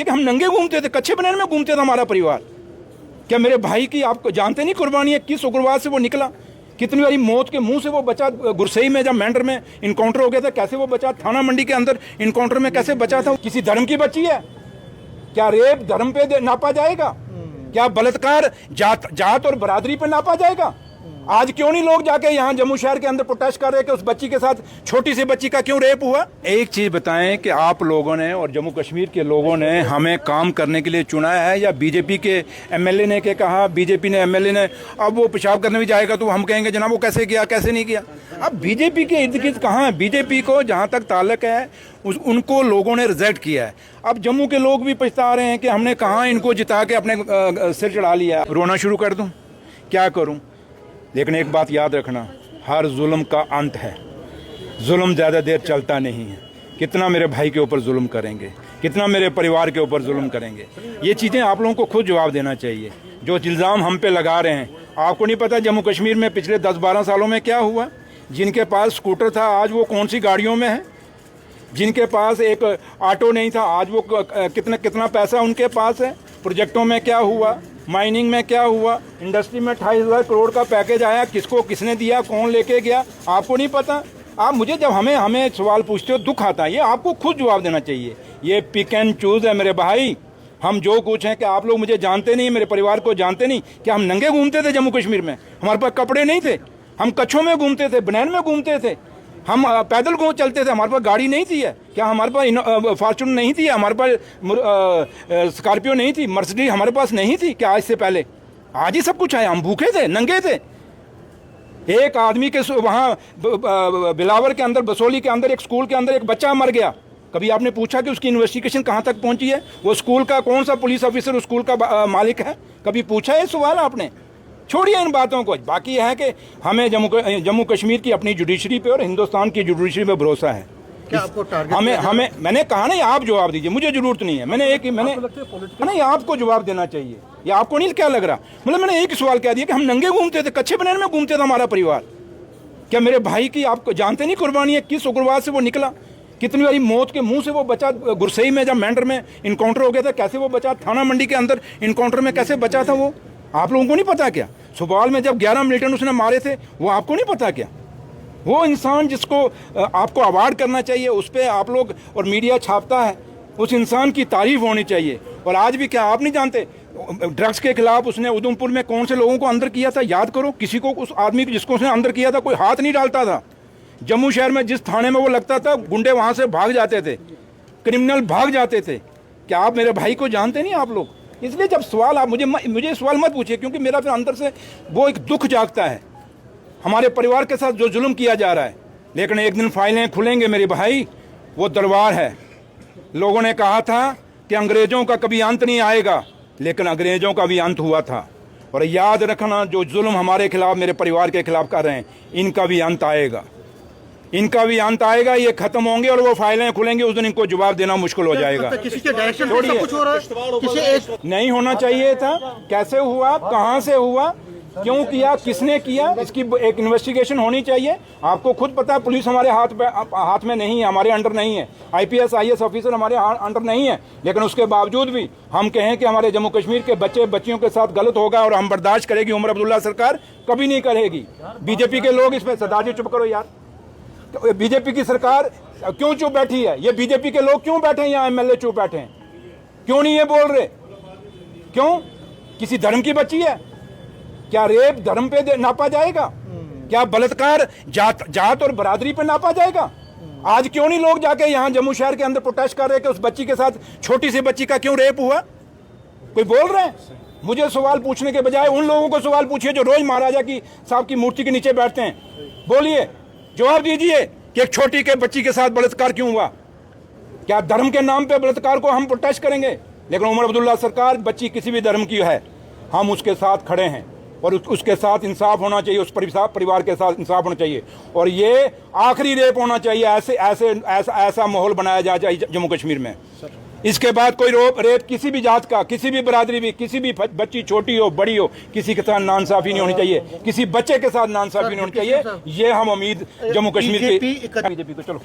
कि हम नंगे घूमते थे, कच्चे बनियान में घूमते था हमारा परिवार। क्या मेरे भाई की आप जानते नहीं कुर्बानी है, किस उग्रवाद से वो निकला, कितनी बारी मौत के मुंह से वो बचा। गुरसई में जब मेंढर में इनकाउंटर हो गया था, कैसे वो बचा। थाना मंडी के अंदर इनकाउंटर में कैसे बचा था। किसी धर्म की बच्ची है क्या? रेप धर्म पे नापा जाएगा क्या? बलात्कार जात और बरादरी पे नापा जाएगा? आज क्यों नहीं लोग जाके यहाँ जम्मू शहर के अंदर प्रोटेस्ट कर रहे हैं कि उस बच्ची के साथ, छोटी सी बच्ची का क्यों रेप हुआ? एक चीज बताएं कि आप लोगों ने और जम्मू कश्मीर के लोगों ने हमें काम करने के लिए चुना है, या बीजेपी के एमएलए ने के कहा, बीजेपी ने एमएलए ने, अब वो पेशाब करने भी जाएगा तो हम कहेंगे जनाब वो कैसे किया, कैसे नहीं किया। अब बीजेपी के इर्द गिर्द कहाँ है? बीजेपी को जहाँ तक ताल्लुक है उनको लोगों ने रिजेक्ट किया है। अब जम्मू के लोग भी पछता रहे हैं कि हमने कहाँ इनको जिता के अपने सिर चढ़ा लिया। रोना शुरू कर दूँ? क्या करूँ? लेकिन एक बात याद रखना, हर जुल्म का अंत है। जुल्म ज़्यादा देर चलता नहीं है। कितना मेरे भाई के ऊपर जुल्म करेंगे, कितना मेरे परिवार के ऊपर जुल्म करेंगे, ये चीज़ें आप लोगों को खुद जवाब देना चाहिए। जो इल्ज़ाम हम पे लगा रहे हैं, आपको नहीं पता जम्मू कश्मीर में पिछले 10-12 सालों में क्या हुआ। जिनके पास स्कूटर था आज वो कौन सी गाड़ियों में है, जिनके पास एक ऑटो नहीं था आज वो कितना पैसा उनके पास है। प्रोजेक्टों में क्या हुआ, माइनिंग में क्या हुआ, इंडस्ट्री में 28,000 करोड़ का पैकेज आया, किसको किसने दिया, कौन लेके गया, आपको नहीं पता। आप मुझे जब हमें सवाल पूछते हो दुख आता है। ये आपको खुद जवाब देना चाहिए। ये पिक एंड चूज है मेरे भाई। हम जो कुछ हैं कि आप लोग मुझे जानते नहीं, मेरे परिवार को जानते नहीं। क्या हम नंगे घूमते थे जम्मू कश्मीर में? हमारे पास कपड़े नहीं थे, हम कच्छों में घूमते थे, बनैन में घूमते थे, हम पैदल चलते थे। हमारे पास गाड़ी नहीं थी है क्या? हमारे पास फॉर्चून नहीं थी, हमारे पास स्कॉर्पियो नहीं थी, मर्सिडीज हमारे पास नहीं थी क्या आज से पहले? आज ही सब कुछ आया। हम भूखे थे, नंगे थे। एक आदमी के वहाँ बिलावर के अंदर, बसोली के अंदर एक स्कूल के अंदर एक बच्चा मर गया। कभी आपने पूछा कि उसकी इन्वेस्टिगेशन कहाँ तक पहुँची है? वो स्कूल का कौन सा पुलिस ऑफिसर उस स्कूल का मालिक है? कभी पूछा है सवाल आपने? छोड़िए इन बातों को। बाकी यह है कि हमें जम्मू कश्मीर की अपनी जुडिशरी पे और हिंदुस्तान की जुडिशरी पे भरोसा है। क्या आपको टारगेट हमें मैंने कहा नहीं, आप जवाब दीजिए, मुझे जरूरत नहीं है। मैंने नहीं, आपको जवाब देना चाहिए। या आपको नहीं क्या लग रहा? मतलब मैंने एक सवाल कह दिया कि हम नंगे घूमते थे, कच्चे बनियान में घूमते था हमारा परिवार। क्या मेरे भाई की आप जानते नहीं कुर्बानी है, किस उग्रवाद से वो निकला, कितनी बारी मौत के मुंह से वो बचा। गुरसई में जब मेंढर में इनकाउंटर हो गया था, कैसे वो बचा। थाना मंडी के अंदर इनकाउंटर में कैसे बचा था वो, आप लोगों को नहीं पता क्या? सुपौल में जब 11 मिलिटेंट उसने मारे थे, वो आपको नहीं पता क्या? वो इंसान जिसको आपको अवार्ड करना चाहिए, उस पर आप लोग और मीडिया छापता है, उस इंसान की तारीफ होनी चाहिए। और आज भी क्या आप नहीं जानते ड्रग्स के खिलाफ उसने उधमपुर में कौन से लोगों को अंदर किया था? याद करो। किसी को, उस आदमी को जिसको उसने अंदर किया था कोई हाथ नहीं डालता था। जम्मू शहर में जिस थाने में वो लगता था, गुंडे वहाँ से भाग जाते थे, क्रिमिनल भाग जाते थे। क्या आप मेरे भाई को जानते नहीं आप लोग? इसलिए जब सवाल आप मुझे सवाल मत पूछिए, क्योंकि मेरा फिर अंदर से वो एक दुख जागता है हमारे परिवार के साथ जो जुल्म किया जा रहा है। लेकिन एक दिन फाइलें खुलेंगे मेरे भाई, वो दरबार है। लोगों ने कहा था कि अंग्रेजों का कभी अंत नहीं आएगा, लेकिन अंग्रेजों का भी अंत हुआ था। और याद रखना, जो जुल्म हमारे खिलाफ, मेरे परिवार के खिलाफ कर रहे हैं, इनका भी अंत आएगा, इनका भी अंत आएगा। ये खत्म होंगे और वो फाइलें खुलेंगी, उस दिन इनको जवाब देना मुश्किल हो जाएगा। किसी के डायरेक्शन से कुछ हो रहा है, किसी एक नहीं होना चाहिए था। कैसे हुआ, कहां से हुआ, क्यों किया, किसने किया, इसकी एक इन्वेस्टिगेशन होनी चाहिए। आपको खुद पता है पुलिस हमारे हाथ में नहीं है, हमारे अंडर नहीं है, IPS IAS ऑफिसर हमारे अंडर नहीं है। लेकिन उसके बावजूद भी हम कहें कि हमारे जम्मू कश्मीर के बच्चे बच्चियों के साथ गलत होगा और हम बर्दाश्त करेगी उमर अब्दुल्ला सरकार? कभी नहीं करेगी। बीजेपी के लोग इसमें, सरदार जी चुप करो यार, बीजेपी की सरकार क्यों चुप बैठी है? ये बीजेपी के लोग क्यों बैठे हैं यहाँ, MLA चुप बैठे हैं, क्यों नहीं ये बोल रहे? क्यों? किसी धर्म की बच्ची है क्या? रेप धर्म पे नापा जाएगा क्या? बलात्कार जात और बरादरी पे नापा जाएगा? आज क्यों नहीं लोग जाके यहाँ जम्मू शहर के अंदर प्रोटेस्ट कर रहे हैं कि उस बच्ची के साथ, छोटी सी बच्ची का क्यों रेप हुआ? कोई बोल रहे हैं? मुझे सवाल पूछने के बजाय उन लोगों को सवाल पूछिए जो रोज महाराजा की साहब की मूर्ति के नीचे बैठते हैं। बोलिए, जवाब दीजिए कि एक छोटी के बच्ची के साथ बलात्कार क्यों हुआ? क्या धर्म के नाम पे बलात्कार को हम प्रोटेस्ट करेंगे? लेकिन उमर अब्दुल्ला सरकार, बच्ची किसी भी धर्म की है, हम उसके साथ खड़े हैं और उसके साथ इंसाफ होना चाहिए, उस परिवार के साथ इंसाफ होना चाहिए। और ये आखिरी रेप होना चाहिए। ऐसा माहौल बनाया जाना चाहिए जम्मू कश्मीर में। इसके बाद कोई रेप किसी भी जात का, किसी भी बरादरी भी, किसी भी बच्ची छोटी हो बड़ी हो, किसी के साथ नाइंसाफी नहीं होनी चाहिए, किसी बच्चे के साथ नाइंसाफी नहीं होनी चाहिए। ये हम उम्मीद जम्मू कश्मीर की बीजेपी को, चलो